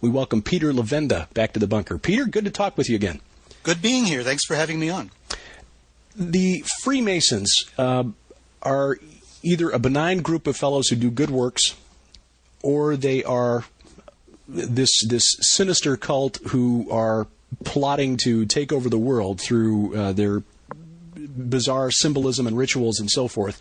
we welcome Peter Levenda back to the bunker. Peter, good to talk with you again. Good being here. Thanks for having me on. The Freemasons are either a benign group of fellows who do good works, or they are this sinister cult who are plotting to take over the world through their bizarre symbolism and rituals and so forth.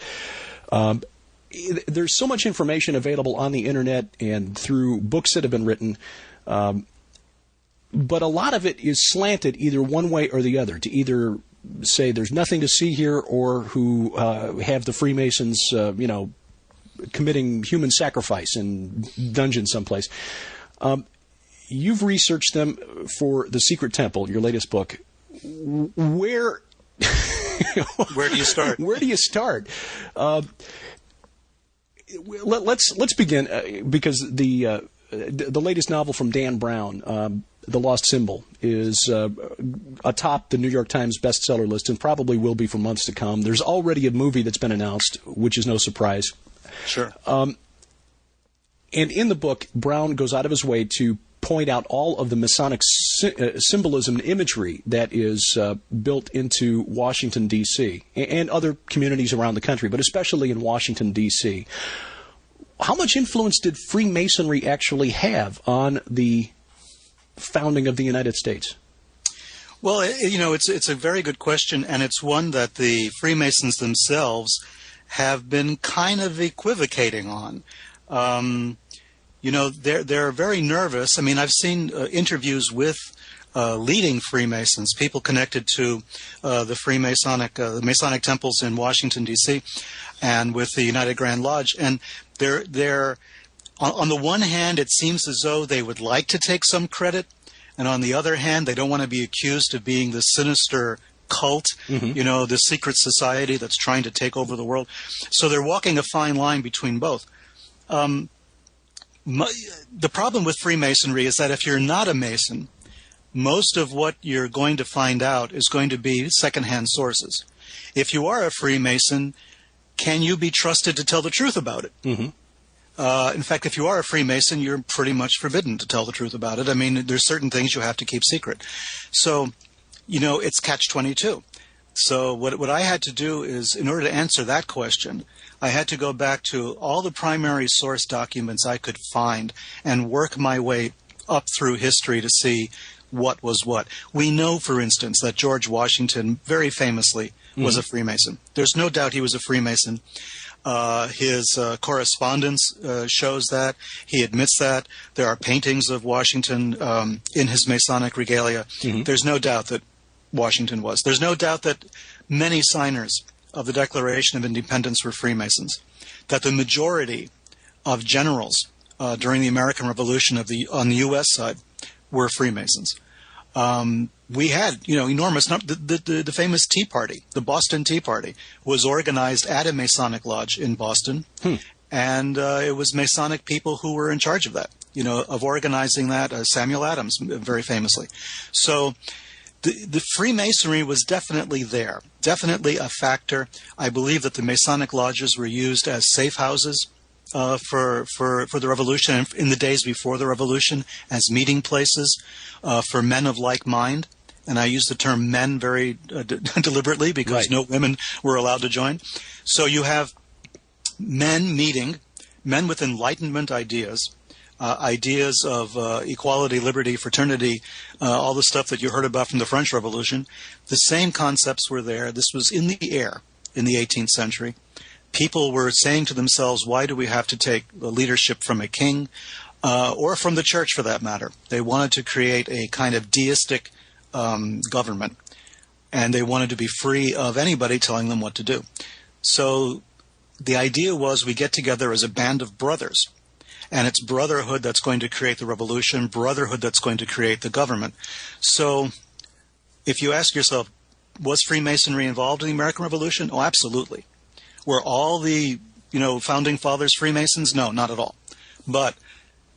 There's so much information available on the internet and through books that have been written, but a lot of it is slanted either one way or the other, to either say there's nothing to see here, or who have the Freemasons, committing human sacrifice in dungeons someplace. You've researched them for The Secret Temple, your latest book. Where do you start? Where do you start? Let's begin because the latest novel from Dan Brown, The Lost Symbol, is atop the New York Times bestseller list and probably will be for months to come. There's already a movie that's been announced, which is no surprise. Sure. And in the book, Brown goes out of his way to point out all of the Masonic symbolism and imagery that is built into Washington, D.C., and other communities around the country, but especially in Washington, D.C. How much influence did Freemasonry actually have on the founding of the United States? Well, it's a very good question, and it's one that the Freemasons themselves have been kind of equivocating on. They're very nervous. I mean, I've seen interviews with leading Freemasons, people connected to the Masonic temples in Washington, D.C., and with the United Grand Lodge. And they're on the one hand, it seems as though they would like to take some credit, and on the other hand, they don't want to be accused of being the sinister cult, the secret society that's trying to take over the world. So they're walking a fine line between both. The problem with Freemasonry is that if you're not a Mason, most of what you're going to find out is going to be secondhand sources. If you are a Freemason, can you be trusted to tell the truth about it? Mm-hmm. In fact, if you are a Freemason, you're pretty much forbidden to tell the truth about it. I mean, there's certain things you have to keep secret. So, it's catch-22. So what I had to do is, in order to answer that question, I had to go back to all the primary source documents I could find and work my way up through history to see what was what. We know, for instance, that George Washington very famously was a Freemason. There's no doubt he was a Freemason. His correspondence shows that. He admits that. There are paintings of Washington in his Masonic regalia. Mm-hmm. There's no doubt that Washington was. There's no doubt that many signers of the Declaration of Independence were Freemasons, that the majority of generals during the American Revolution on the U.S. side were Freemasons. We had, enormous the famous Tea Party, the Boston Tea Party, was organized at a Masonic lodge in Boston, and it was Masonic people who were in charge of that, of organizing that. Samuel Adams, very famously. So the Freemasonry was definitely there, definitely a factor. I believe that the Masonic lodges were used as safe houses for the Revolution, and in the days before the Revolution, as meeting places for men of like mind. And I use the term men very deliberately because no women were allowed to join. So you have men meeting, men with Enlightenment ideas, ideas of equality, liberty, fraternity, all the stuff that you heard about from the French Revolution. The same concepts were there. This was in the air in the 18th century. People were saying to themselves, why do we have to take the leadership from a king or from the church for that matter? They wanted to create a kind of deistic government, and they wanted to be free of anybody telling them what to do. So the idea was we get together as a band of brothers, and it's brotherhood that's going to create the revolution, brotherhood that's going to create the government. So if you ask yourself, was Freemasonry involved in the American Revolution? Oh, absolutely. Were all the founding fathers Freemasons? No, not at all. But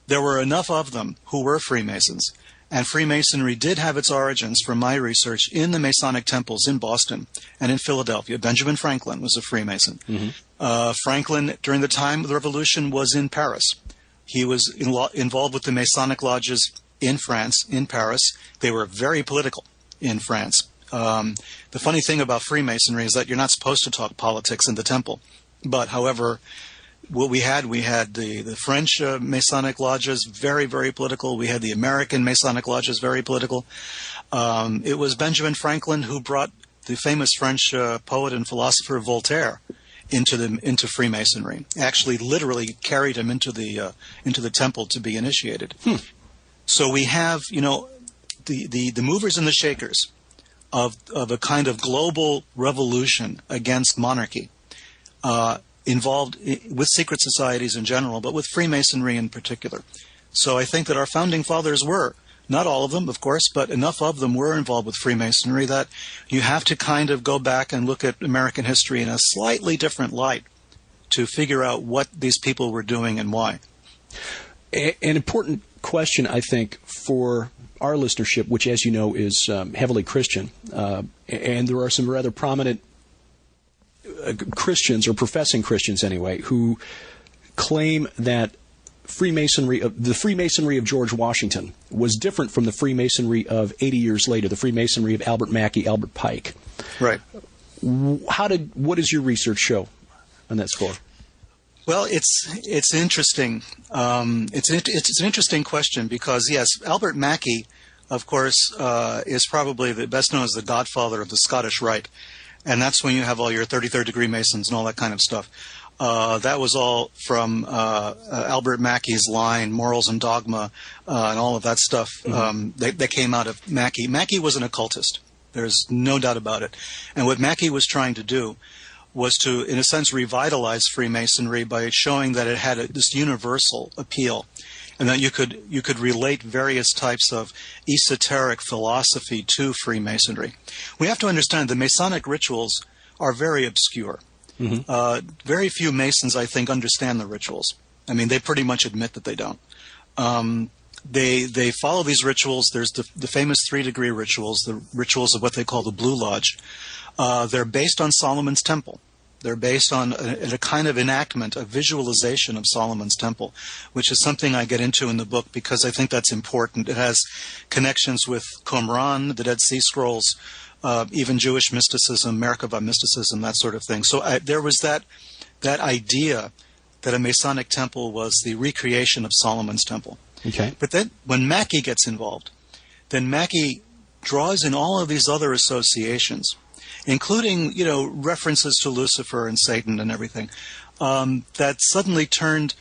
there were enough of them who were Freemasons. And Freemasonry did have its origins, from my research, in the Masonic temples in Boston and in Philadelphia. Benjamin Franklin was a Freemason. Mm-hmm. Franklin, during the time of the Revolution, was in Paris. He was involved with the Masonic lodges in France, in Paris. They were very political in France. The funny thing about Freemasonry is that you're not supposed to talk politics in the temple. But, however, what we had the French Masonic lodges, very, very political. We had the American Masonic lodges, very political. It was Benjamin Franklin who brought the famous French poet and philosopher Voltaire into Freemasonry. Actually, literally carried him into the temple to be initiated. So we have, the movers and the shakers of a kind of global revolution against monarchy, involved with secret societies in general, but with Freemasonry in particular. So I think that our founding fathers were, not all of them, of course, but enough of them were involved with Freemasonry that you have to kind of go back and look at American history in a slightly different light to figure out what these people were doing and why. An important question, I think, for our listenership, which, as you know, is heavily Christian, and there are some rather prominent Christians, or professing Christians anyway, who claim that the Freemasonry of George Washington was different from the Freemasonry of 80 years later, the Freemasonry of Albert Mackey, Albert Pike. Right. What does your research show on that score? Well, it's interesting. It's an interesting question because, yes, Albert Mackey, of course, is probably the best known as the godfather of the Scottish Rite. And that's when you have all your 33rd degree Masons and all that kind of stuff. That was all from Albert Mackey's line, Morals and Dogma, and all of that stuff. That came out of Mackey. Mackey was an occultist. There's no doubt about it. And what Mackey was trying to do was to, in a sense, revitalize Freemasonry by showing that it had this universal appeal, and that you could relate various types of esoteric philosophy to Freemasonry. We have to understand the Masonic rituals are very obscure. Very few Masons, I think, understand the rituals. I mean, they pretty much admit that they don't. They follow these rituals. There's the famous 3-degree rituals, the rituals of what they call the Blue Lodge. They're based on Solomon's Temple. They're based on a kind of enactment, a visualization of Solomon's Temple, which is something I get into in the book because I think that's important. It has connections with Qumran, the Dead Sea Scrolls, even Jewish mysticism, Merkava mysticism, that sort of thing. So there was that idea that a Masonic temple was the recreation of Solomon's Temple. Okay. But then when Mackey gets involved, then Mackey draws in all of these other associations, including, references to Lucifer and Satan and everything, that suddenly turned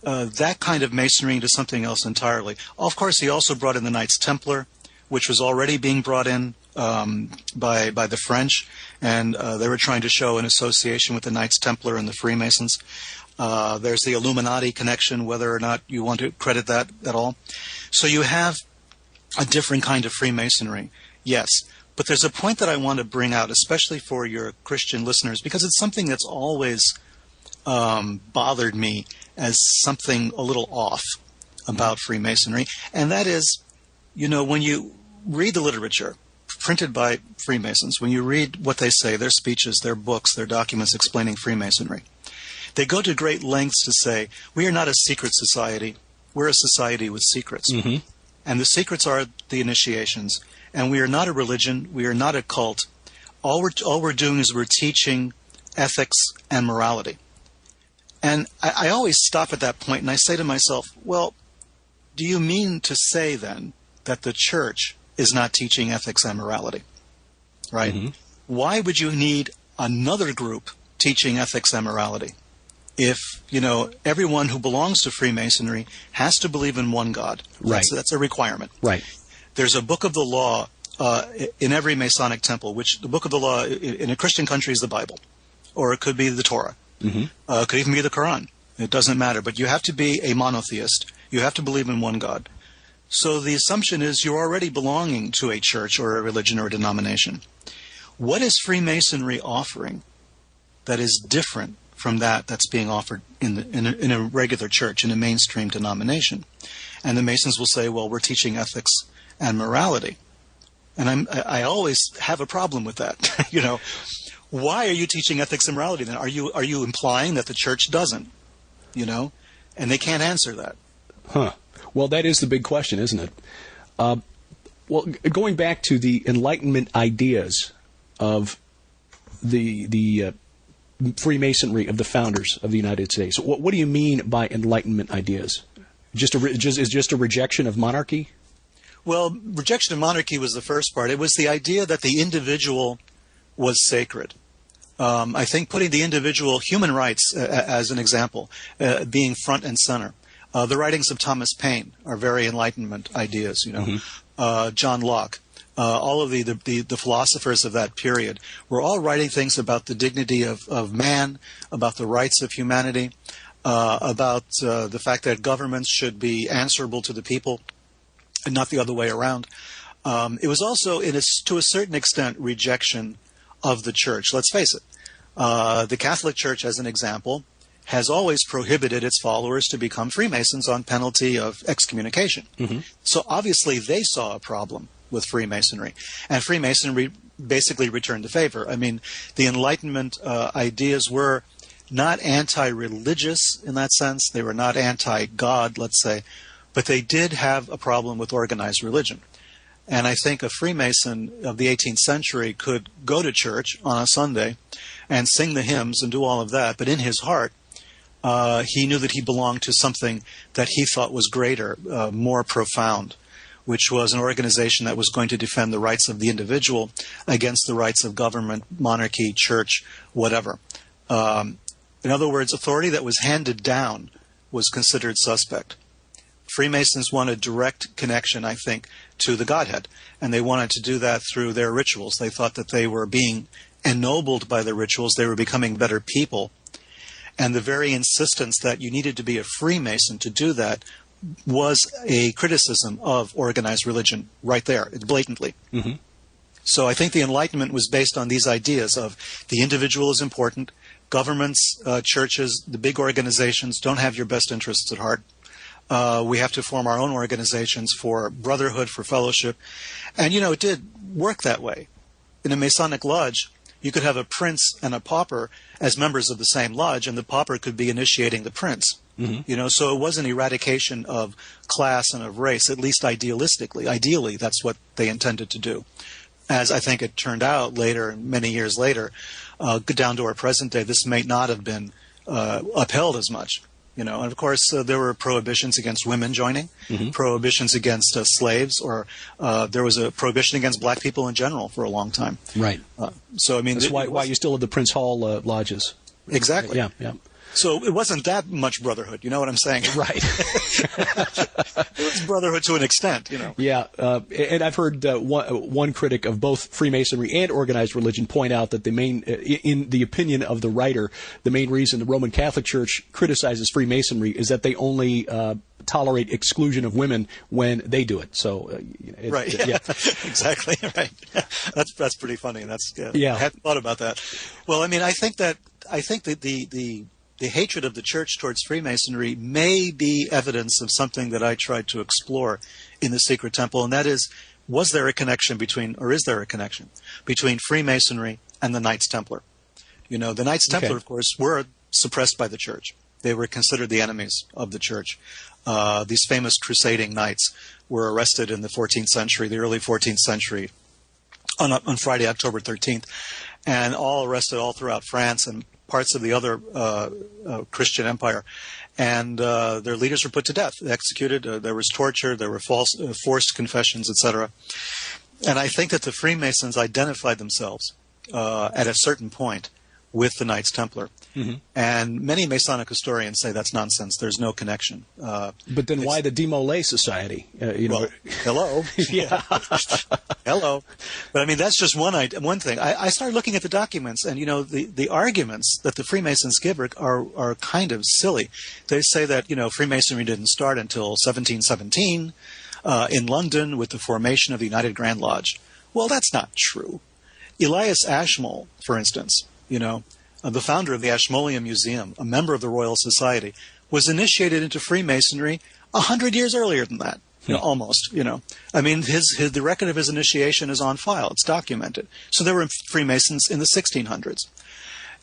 that kind of Masonry into something else entirely. Of course, he also brought in the Knights Templar, which was already being brought in by the French, and they were trying to show an association with the Knights Templar and the Freemasons. There's the Illuminati connection, whether or not you want to credit that at all. So you have a different kind of Freemasonry, yes. But there's a point that I want to bring out, especially for your Christian listeners, because it's something that's always bothered me as something a little off about Freemasonry. And that is, when you read the literature printed by Freemasons, when you read what they say, their speeches, their books, their documents explaining Freemasonry, they go to great lengths to say, we are not a secret society. We're a society with secrets. And the secrets are the initiations. And we are not a religion. We are not a cult. All we're doing is we're teaching ethics and morality. And I always stop at that point and I say to myself, well, do you mean to say then that the church is not teaching ethics and morality? Right? Why would you need another group teaching ethics and morality if, everyone who belongs to Freemasonry has to believe in one God? Right. That's a requirement. Right. There's a book of the law in every Masonic temple, which the book of the law in a Christian country is the Bible, or it could be the Torah. It could even be the Quran. It doesn't matter. But you have to be a monotheist. You have to believe in one God. So the assumption is you're already belonging to a church or a religion or a denomination. What is Freemasonry offering that is different from that's being offered in a regular church, in a mainstream denomination? And the Masons will say, well, we're teaching ethics and morality. And I always have a problem with that. Why are you teaching ethics and morality then? Are you implying that the church doesn't? And they can't answer that. Huh. Well, that is the big question, isn't it? Well, going back to the Enlightenment ideas of the Freemasonry of the founders of the United States, what do you mean by Enlightenment ideas? Is just a rejection of monarchy? Well, rejection of monarchy was the first part. It was the idea that the individual was sacred. I think putting the individual human rights, as an example, being front and center. The writings of Thomas Paine are very Enlightenment ideas, John Locke. All of the philosophers of that period were all writing things about the dignity of man, about the rights of humanity, about the fact that governments should be answerable to the people and not the other way around. It was also, to a certain extent, rejection of the church. Let's face it. The Catholic Church, as an example, has always prohibited its followers to become Freemasons on penalty of excommunication. Mm-hmm. So obviously they saw a problem with Freemasonry, and Freemasonry basically returned the favor. I mean, the Enlightenment ideas were not anti-religious in that sense. They were not anti-God, let's say, but they did have a problem with organized religion. And I think a Freemason of the 18th century could go to church on a Sunday and sing the hymns and do all of that, but in his heart, he knew that he belonged to something that he thought was greater, more profound, which was an organization that was going to defend the rights of the individual against the rights of government, monarchy, church, whatever. In other words, authority that was handed down was considered suspect. Freemasons wanted direct connection, I think, to the Godhead, and they wanted to do that through their rituals. They thought that they were being ennobled by the rituals. They were becoming better people. And the very insistence that you needed to be a Freemason to do that was a criticism of organized religion right there, blatantly. Mm-hmm. So I think the Enlightenment was based on these ideas of the individual is important, governments, churches, the big organizations don't have your best interests at heart. We have to form our own organizations for brotherhood, for fellowship. And, it did work that way. In a Masonic lodge, you could have a prince and a pauper as members of the same lodge, and the pauper could be initiating the prince. Mm-hmm. So it was an eradication of class and of race, at least idealistically. Ideally, that's what they intended to do. As I think it turned out later, many years later, down to our present day, this may not have been upheld as much. And of course, there were prohibitions against women joining, mm-hmm. prohibitions against slaves, or there was a prohibition against black people in general for a long time. Right. So I mean, that's why you still have the Prince Hall lodges. Exactly. Yeah. So it wasn't that much brotherhood. You know what I'm saying? Right. It was brotherhood to an extent. Yeah, and I've heard one critic of both Freemasonry and organized religion point out that in the opinion of the writer, the main reason the Roman Catholic Church criticizes Freemasonry is that they only tolerate exclusion of women when they do it. So, right. Yeah. Exactly. Right. That's pretty funny. Yeah. I hadn't thought about that. Well, I mean, I think that the hatred of the church towards Freemasonry may be evidence of something that I tried to explore in The Secret Temple, and that is, is there a connection between Freemasonry and the Knights Templar? The Knights Templar, of course, were suppressed by the church. They were considered the enemies of the church. These famous crusading knights were arrested in the 14th century, the early 14th century, on Friday, October 13th, and all arrested all throughout France and parts of the other Christian empire, and their leaders were put to death, executed. There was torture, there were forced confessions, etc. And I think that the Freemasons identified themselves at a certain point with the Knights Templar. Mm-hmm. And many Masonic historians say that's nonsense. There's no connection. But then why the Demolay Society? Well, hello. Yeah. Hello. But I mean, that's just one thing. I started looking at the documents, and the arguments that the Freemasons give are kind of silly. They say that Freemasonry didn't start until 1717 in London with the formation of the United Grand Lodge. Well, that's not true. Elias Ashmole, for instance, the founder of the Ashmolean Museum, a member of the Royal Society, was initiated into Freemasonry 100 years earlier than that. Almost. I mean, the record of his initiation is on file. It's documented. So there were Freemasons in the 1600s.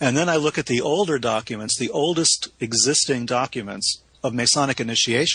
And then I look at the older documents, the oldest existing documents of Masonic initiation.